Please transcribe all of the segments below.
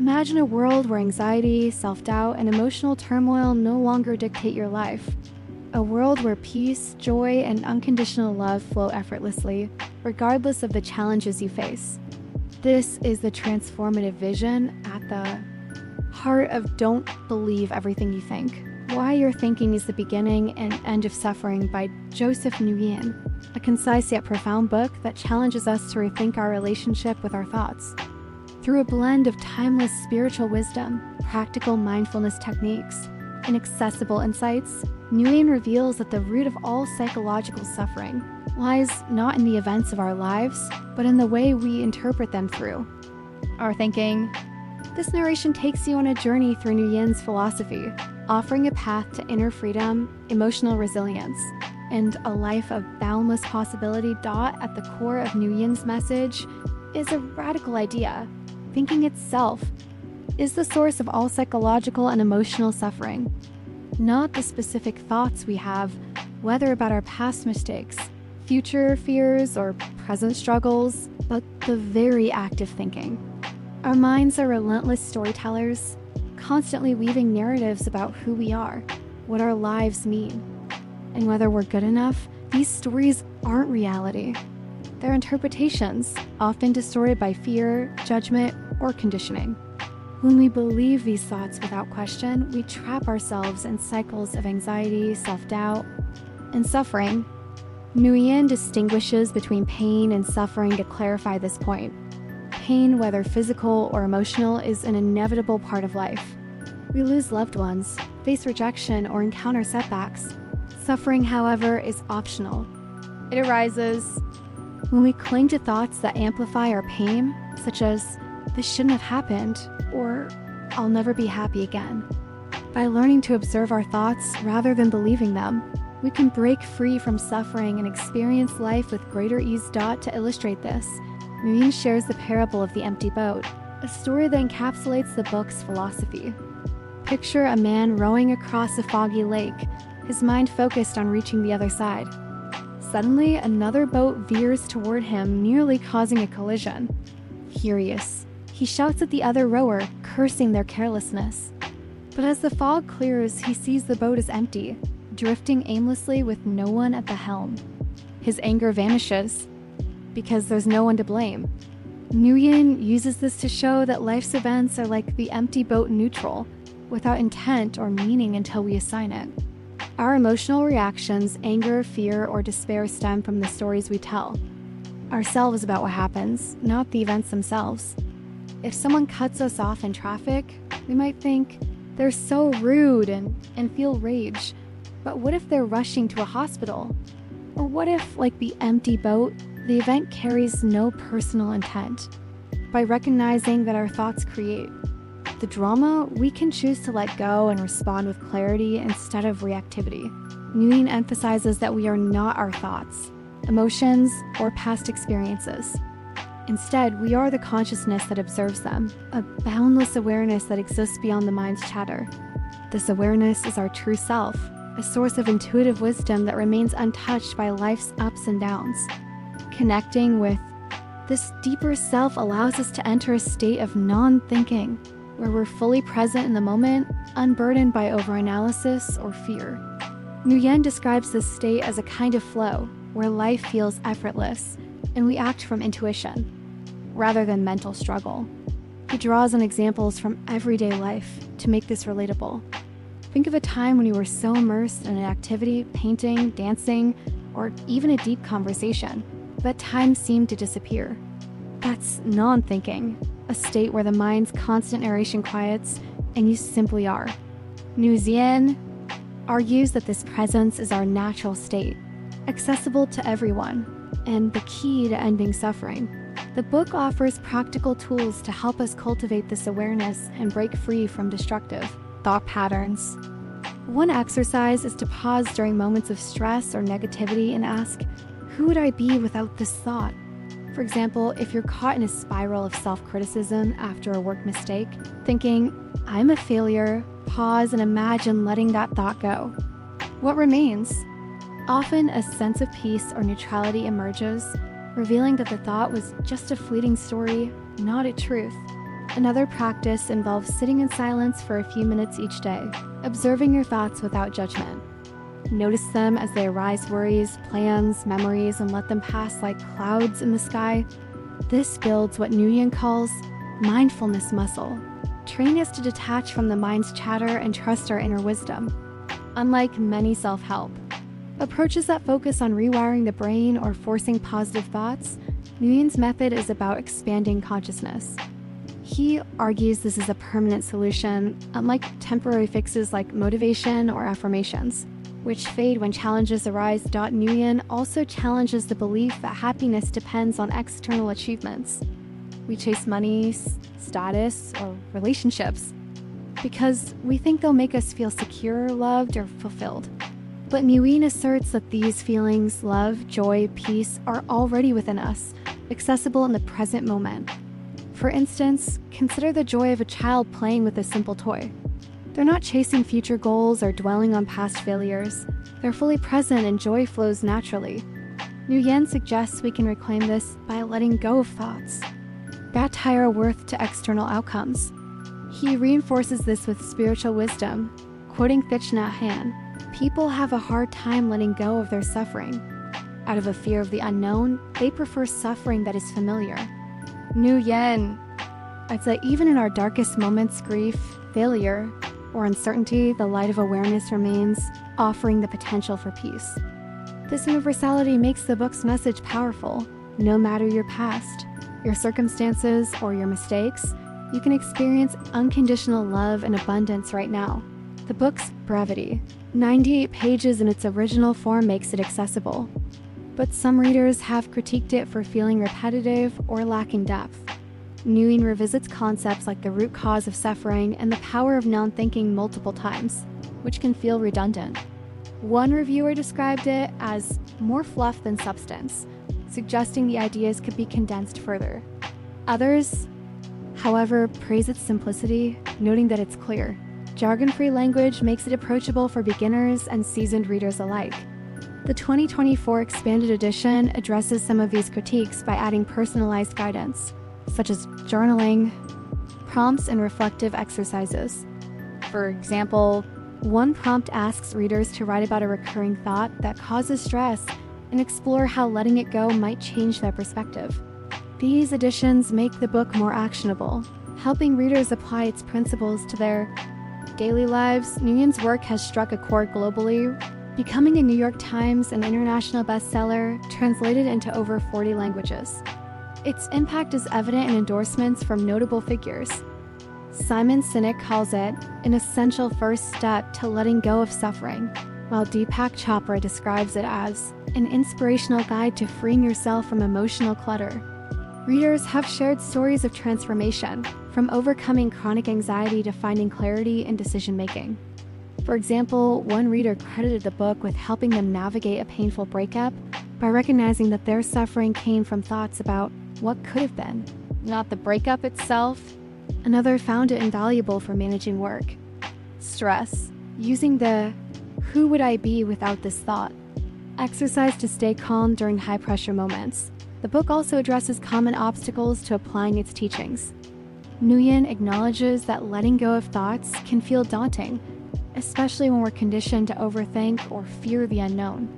Imagine a world where anxiety, self-doubt, and emotional turmoil no longer dictate your life. A world where peace, joy, and unconditional love flow effortlessly, regardless of the challenges you face. This is the transformative vision at the heart of Don't Believe Everything You Think. Why Your Thinking is the Beginning and End of Suffering by Joseph Nguyen, a concise yet profound book that challenges us to rethink our relationship with our thoughts. Through a blend of timeless spiritual wisdom, practical mindfulness techniques, and accessible insights, Nguyen reveals that the root of all psychological suffering lies not in the events of our lives, but in the way we interpret them through our thinking. This narration takes you on a journey through Nguyen's philosophy, offering a path to inner freedom, emotional resilience, and a life of boundless possibility. At the core of Nguyen's message is a radical idea. Thinking itself is the source of all psychological and emotional suffering, not the specific thoughts we have, whether about our past mistakes, future fears, or present struggles, but the very act of thinking. Our minds are relentless storytellers, constantly weaving narratives about who we are, what our lives mean, and whether we're good enough. These stories aren't reality. They're interpretations, often distorted by fear, judgment, or conditioning. When we believe these thoughts without question, we trap ourselves in cycles of anxiety, self-doubt, and suffering. Nguyen distinguishes between pain and suffering to clarify this point. Pain, whether physical or emotional, is an inevitable part of life. We lose loved ones, face rejection, or encounter setbacks. Suffering, however, is optional. It arises when we cling to thoughts that amplify our pain, such as, "This shouldn't have happened," or "I'll never be happy again." By learning to observe our thoughts rather than believing them, we can break free from suffering and experience life with greater ease. To illustrate this, Nguyen shares the parable of the empty boat, a story that encapsulates the book's philosophy. Picture a man rowing across a foggy lake, his mind focused on reaching the other side. Suddenly, another boat veers toward him, nearly causing a collision. Furious, he shouts at the other rower, cursing their carelessness. But as the fog clears, he sees the boat is empty, drifting aimlessly with no one at the helm. His anger vanishes, because there's no one to blame. Nguyen uses this to show that life's events are like the empty boat, neutral, without intent or meaning until we assign it. Our emotional reactions, anger, fear, or despair, stem from the stories we tell ourselves about what happens, not the events themselves. If someone cuts us off in traffic, we might think they're so rude and feel rage. But what if they're rushing to a hospital? Or what if, like the empty boat, the event carries no personal intent? By recognizing that our thoughts create the drama, we can choose to let go and respond with clarity instead of reactivity. Nguyen emphasizes that we are not our thoughts, emotions, or past experiences. Instead, we are the consciousness that observes them, a boundless awareness that exists beyond the mind's chatter. This awareness is our true self, a source of intuitive wisdom that remains untouched by life's ups and downs. Connecting with this deeper self allows us to enter a state of non-thinking, where we're fully present in the moment, unburdened by overanalysis or fear. Nguyen describes this state as a kind of flow, where life feels effortless, and we act from intuition, rather than mental struggle. He draws on examples from everyday life to make this relatable. Think of a time when you were so immersed in an activity, painting, dancing, or even a deep conversation, that time seemed to disappear. That's non-thinking, a state where the mind's constant narration quiets and you simply are. Nguyen argues that this presence is our natural state, accessible to everyone, and the key to ending suffering. The book offers practical tools to help us cultivate this awareness and break free from destructive thought patterns. One exercise is to pause during moments of stress or negativity and ask, who would I be without this thought? For example, if you're caught in a spiral of self-criticism after a work mistake, thinking, I'm a failure, pause and imagine letting that thought go. What remains? Often a sense of peace or neutrality emerges, revealing that the thought was just a fleeting story, not a truth. Another practice involves sitting in silence for a few minutes each day, observing your thoughts without judgment. Notice them as they arise: worries, plans, memories, and let them pass like clouds in the sky. This builds what Nguyen calls mindfulness muscle, training us to detach from the mind's chatter and trust our inner wisdom. Unlike many self-help approaches that focus on rewiring the brain or forcing positive thoughts, Nguyen's method is about expanding consciousness. He argues this is a permanent solution, unlike temporary fixes like motivation or affirmations, which fade when challenges arise. Nguyen also challenges the belief that happiness depends on external achievements. We chase money, status, or relationships because we think they'll make us feel secure, loved, or fulfilled. But Nguyen asserts that these feelings, love, joy, peace, are already within us, accessible in the present moment. For instance, consider the joy of a child playing with a simple toy. They're not chasing future goals or dwelling on past failures. They're fully present and joy flows naturally. Nguyen suggests we can reclaim this by letting go of thoughts that tie our worth to external outcomes. He reinforces this with spiritual wisdom, quoting Thich Nhat Hanh, "People have a hard time letting go of their suffering. Out of a fear of the unknown, they prefer suffering that is familiar." Nguyen adds that even in our darkest moments, grief, failure, or uncertainty, the light of awareness remains, offering the potential for peace. This universality makes the book's message powerful. No matter your past, your circumstances, or your mistakes, you can experience unconditional love and abundance right now. The book's brevity, 98 pages in its original form, makes it accessible. But some readers have critiqued it for feeling repetitive or lacking depth. Nguyen revisits concepts like the root cause of suffering and the power of non-thinking multiple times, which can feel redundant. One reviewer described it as more fluff than substance, suggesting the ideas could be condensed further. Others, however, praise its simplicity, noting that it's clear. Jargon-free language makes it approachable for beginners and seasoned readers alike. The 2024 expanded edition addresses some of these critiques by adding personalized guidance, such as journaling, prompts, and reflective exercises. For example, one prompt asks readers to write about a recurring thought that causes stress and explore how letting it go might change their perspective. These additions make the book more actionable, helping readers apply its principles to their daily lives. Nguyen's work has struck a chord globally, becoming a New York Times and international bestseller, translated into over 40 languages. Its impact is evident in endorsements from notable figures. Simon Sinek calls it an essential first step to letting go of suffering, while Deepak Chopra describes it as an inspirational guide to freeing yourself from emotional clutter. Readers have shared stories of transformation, from overcoming chronic anxiety to finding clarity in decision-making. For example, one reader credited the book with helping them navigate a painful breakup by recognizing that their suffering came from thoughts about what could have been, not the breakup itself. Another found it invaluable for managing work, stress, using the "who would I be without this thought" exercise to stay calm during high-pressure moments. The book also addresses common obstacles to applying its teachings. Nguyen acknowledges that letting go of thoughts can feel daunting, especially when we're conditioned to overthink or fear the unknown.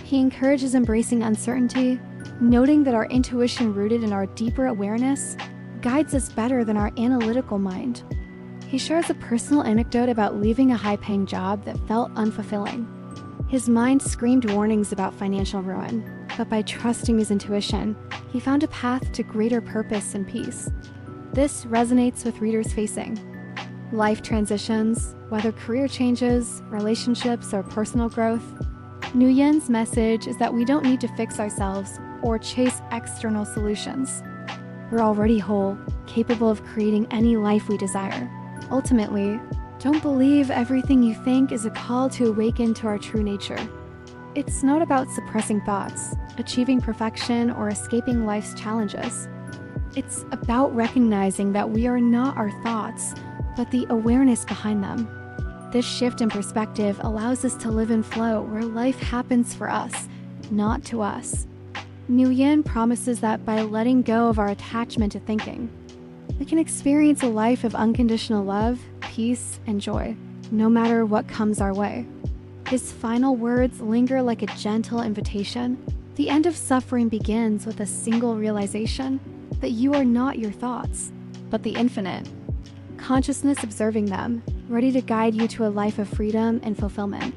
He encourages embracing uncertainty, noting that our intuition, rooted in our deeper awareness, guides us better than our analytical mind. He shares a personal anecdote about leaving a high-paying job that felt unfulfilling. His mind screamed warnings about financial ruin, but by trusting his intuition, he found a path to greater purpose and peace. This resonates with readers facing life transitions, whether career changes, relationships, or personal growth. Nguyen's message is that we don't need to fix ourselves or chase external solutions. We're already whole, capable of creating any life we desire. Ultimately, don't believe everything you think is a call to awaken to our true nature. It's not about suppressing thoughts, achieving perfection, or escaping life's challenges. It's about recognizing that we are not our thoughts, but the awareness behind them. This shift in perspective allows us to live in flow, where life happens for us, not to us. Nguyen promises that by letting go of our attachment to thinking, we can experience a life of unconditional love, peace, and joy, no matter what comes our way. His final words linger like a gentle invitation. The end of suffering begins with a single realization that you are not your thoughts, but the infinite. Consciousness observing them, ready to guide you to a life of freedom and fulfillment.